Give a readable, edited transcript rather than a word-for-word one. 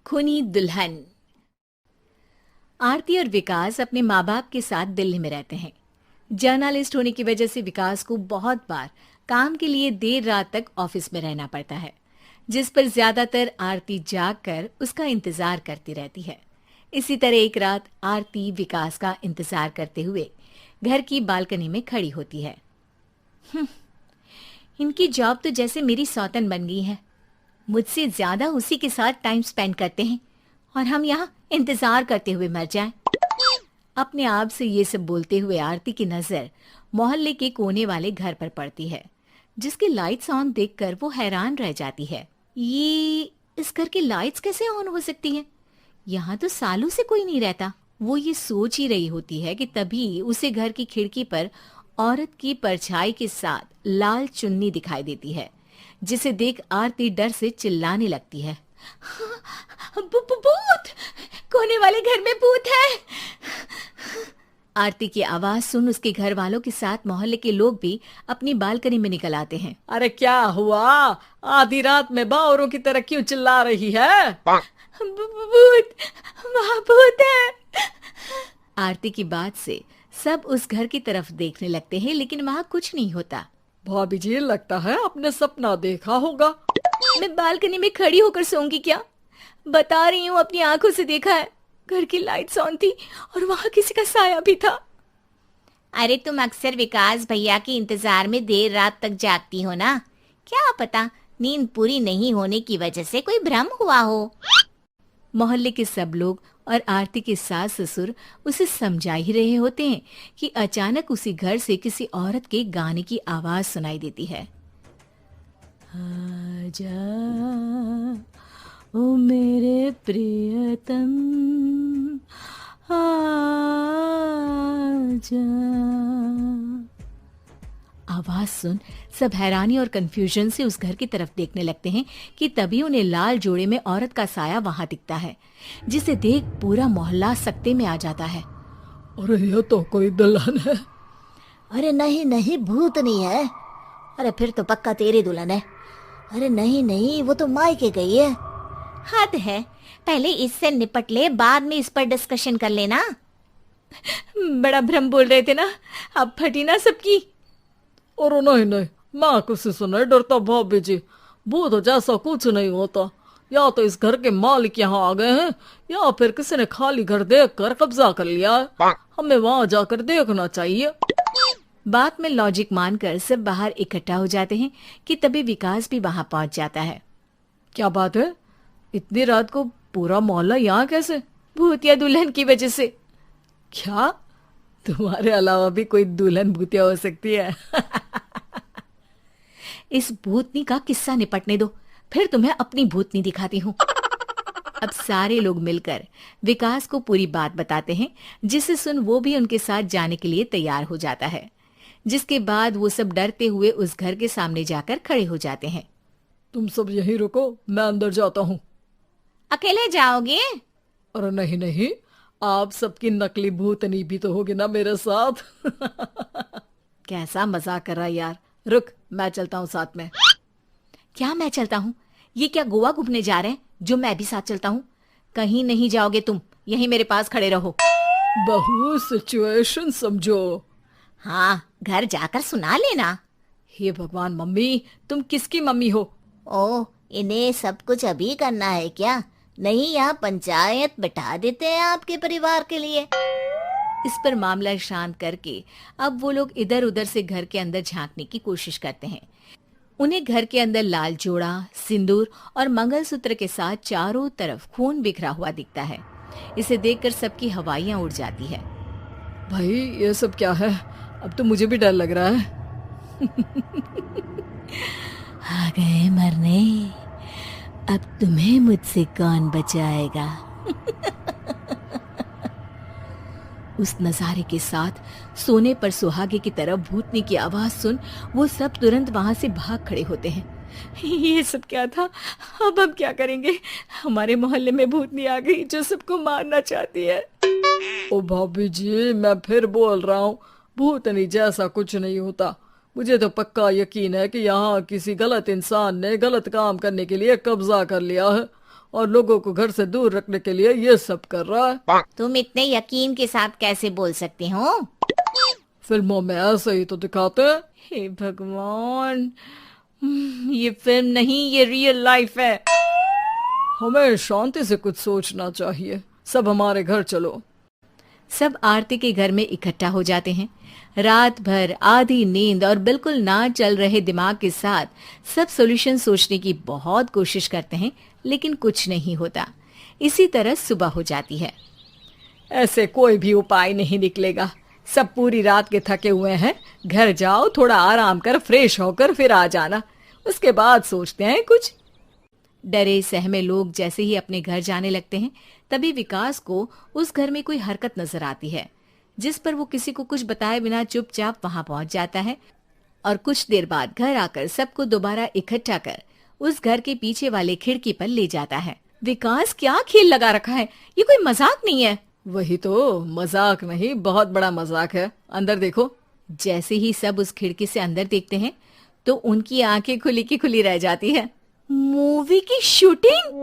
खूनी दुल्हन। आरती और विकास अपने माँ बाप के साथ दिल्ली में रहते हैं। जर्नलिस्ट होने की वजह से विकास को बहुत बार काम के लिए देर रात तक ऑफिस में रहना पड़ता है, जिस पर ज्यादातर आरती जाग कर उसका इंतजार करती रहती है। इसी तरह एक रात आरती विकास का इंतजार करते हुए घर की बालकनी में खड़ी होती है। इनकी जॉब तो जैसे मेरी सौतन बन गई है। मुझसे ज्यादा उसी के साथ टाइम स्पेंड करते हैं और हम यहाँ इंतजार करते हुए मर जाएं। अपने आप से ये सब बोलते हुए आरती की नजर मोहल्ले के कोने वाले घर पर पड़ती है, जिसकी लाइट्स ऑन देखकर वो हैरान रह जाती है। ये इस घर की लाइट्स कैसे ऑन हो सकती हैं? यहाँ तो सालों से कोई नहीं रहता। वो ये सोच ही रही होती है कि तभी उसे घर की खिड़की पर औरत की परछाई के साथ लाल चुन्नी दिखाई देती है, जिसे देख आरती डर से चिल्लाने लगती है। भूत! कोने वाले घर में भूत है! आरती की आवाज सुन उसके घर वालों के साथ मोहल्ले के लोग भी अपनी बालकनी में निकल आते हैं। अरे क्या हुआ? आधी रात में बावरों की तरह क्यों चिल्ला रही है? भूत! वहाँ भूत है! आरती की बात से सब उस घर की तरफ देखने लगते हैं, लेकिन वहाँ कुछ नहीं होता। भाभी जी, लगता है आपने सपना देखा होगा। मैं बालकनी में खड़ी होकर सोऊंगी क्या? बता रही हूँ, अपनी आंखों से देखा है। घर की लाइट्स ऑन थी और वहाँ किसी का साया भी था। अरे तुम अक्सर विकास भैया के इंतजार में देर रात तक जागती हो ना? क्या पता नींद पूरी नहीं होने की वजह से कोई भ्रम हुआ हो। मोहल्ले के सब लोग और आरती के सास ससुर उसे समझा ही रहे होते हैं कि अचानक उसी घर से किसी औरत के गाने की आवाज सुनाई देती है। आजा ओ मेरे प्रियतम, आजा। आवाज सुन सब हैरानी और कंफ्यूजन से उस घर की तरफ देखने लगते हैं कि तभी उन्हें लाल जोड़े में औरत का साया वहां दिखता है, जिसे देख पूरा मोहल्ला सकते में आ जाता है। अरे ये तो कोई दुल्हन है। अरे नहीं नहीं, भूत नहीं है। अरे फिर तो पक्का तेरी दुल्हन है। अरे नहीं नहीं, वो तो मायके गई है। हद है, पहले इससे निपट ले, बाद में इस पर डिस्कशन कर लेना। बड़ा भ्रम बोल रहे थे ना, अब फटी ना सबकी। और नहीं नहीं, मैं किसी से नहीं डरता भाभी जी। भूत जैसा कुछ नहीं होता। या तो इस घर के मालिक यहाँ आ गए हैं, या फिर किसी ने खाली घर देख कर कब्जा कर लिया है। हमें वहां जाकर देखना चाहिए। बात में लॉजिक मानकर सब बाहर इकट्ठा हो जाते हैं कि तभी विकास भी वहां पहुंच जाता है। क्या बात है? इतनी रात को पूरा मोहल्ला यहाँ कैसे? भूतिया दुल्हन की वजह से। क्या तुम्हारे अलावा भी कोई दुल्हन भूतिया हो सकती है? इस भूतनी का किस्सा निपटने दो, फिर तुम्हें अपनी भूतनी दिखाती हूँ। अब सारे लोग मिलकर विकास को पूरी बात बताते हैं, जिसे सुन वो भी उनके साथ जाने के लिए तैयार हो जाता है। जिसके बाद वो सब डरते हुए उस घर के सामने जाकर खड़े हो जाते हैं। तुम सब यहीं रुको, मैं अंदर जाता हूँ। अकेले जाओगे? अरे नहीं नहीं, आप सबकी नकली भूतनी भी तो होगी ना मेरे साथ। कैसा मजाक कर रहा यार। रुक, मैं चलता हूँ साथ में। क्या मैं चलता हूँ? ये क्या गोवा घूमने जा रहे हैं जो मैं भी साथ चलता हूँ? कहीं नहीं जाओगे तुम, यहीं मेरे पास खड़े रहो। बहू, सिचुएशन समझो। हाँ, घर जाकर सुना लेना। हे भगवान, मम्मी तुम किसकी मम्मी हो? ओ, इन्हें सब कुछ अभी करना है क्या? नहीं, यहाँ पंचायत बैठा देते हैं आपके परिवार के लिए। इस पर मामला शांत करके अब वो लोग इधर उधर से घर के अंदर झांकने की कोशिश करते हैं। उन्हें घर के अंदर लाल जोड़ा, सिंदूर और मंगलसूत्र के साथ चारों तरफ खून बिखरा हुआ दिखता है। इसे देखकर सबकी हवाइयां उड़ जाती है। भाई ये सब क्या है? अब तो मुझे भी डर लग रहा है। आ गए मरने, अब तुम्हें मुझसे कौन बचाएगा? उस नजारे के साथ सोने पर सुहागे की तरफ भूतनी की आवाज सुन वो सब तुरंत वहां से भाग खड़े होते हैं। ये सब क्या था? अब हम क्या करेंगे? हमारे मोहल्ले में भूतनी आ गई जो सबको मारना चाहती है। ओ भाभी जी, मैं फिर बोल रहा हूँ, भूतनी जैसा कुछ नहीं होता। मुझे तो पक्का यकीन है कि यहाँ किसी गलत इंसान ने गलत काम करने के लिए कब्जा कर लिया है और लोगों को घर से दूर रखने के लिए ये सब कर रहा है। तुम इतने यकीन के साथ कैसे बोल सकते हो? फिल्मों में ऐसे ही तो दिखाते हैं। हे भगवान, ये फिल्म नहीं, ये रियल लाइफ है। हमें शांति से कुछ सोचना चाहिए। सब हमारे घर चलो। सब आरती के घर में इकट्ठा हो जाते हैं। रात भर आधी नींद और बिल्कुल ना चल रहे दिमाग के साथ सब सॉल्यूशन सोचने की बहुत कोशिश करते हैं, लेकिन कुछ नहीं होता। इसी तरह सुबह हो जाती है। ऐसे कोई भी उपाय नहीं निकलेगा। सब पूरी रात के थके हुए हैं। घर जाओ, थोड़ा आराम कर, फ्रेश होकर फिर आ जाना, उसके बाद सोचते हैं कुछ। डरे सहमे लोग जैसे ही अपने घर जाने लगते हैं, तभी विकास को उस घर में कोई हरकत नजर आती है, जिस पर वो किसी को कुछ बताए बिना चुपचाप वहां पहुंच जाता है और कुछ देर बाद घर आकर सबको दोबारा इकट्ठा कर उस घर के पीछे वाले खिड़की पर ले जाता है। विकास, क्या खेल लगा रखा है? ये कोई मजाक नहीं है। वही तो, मजाक नहीं, बहुत बड़ा मजाक है। अंदर देखो। जैसे ही सब उस खिड़की से अंदर देखते हैं तो उनकी आंखें खुली की खुली रह जाती है। मूवी की शूटिंग!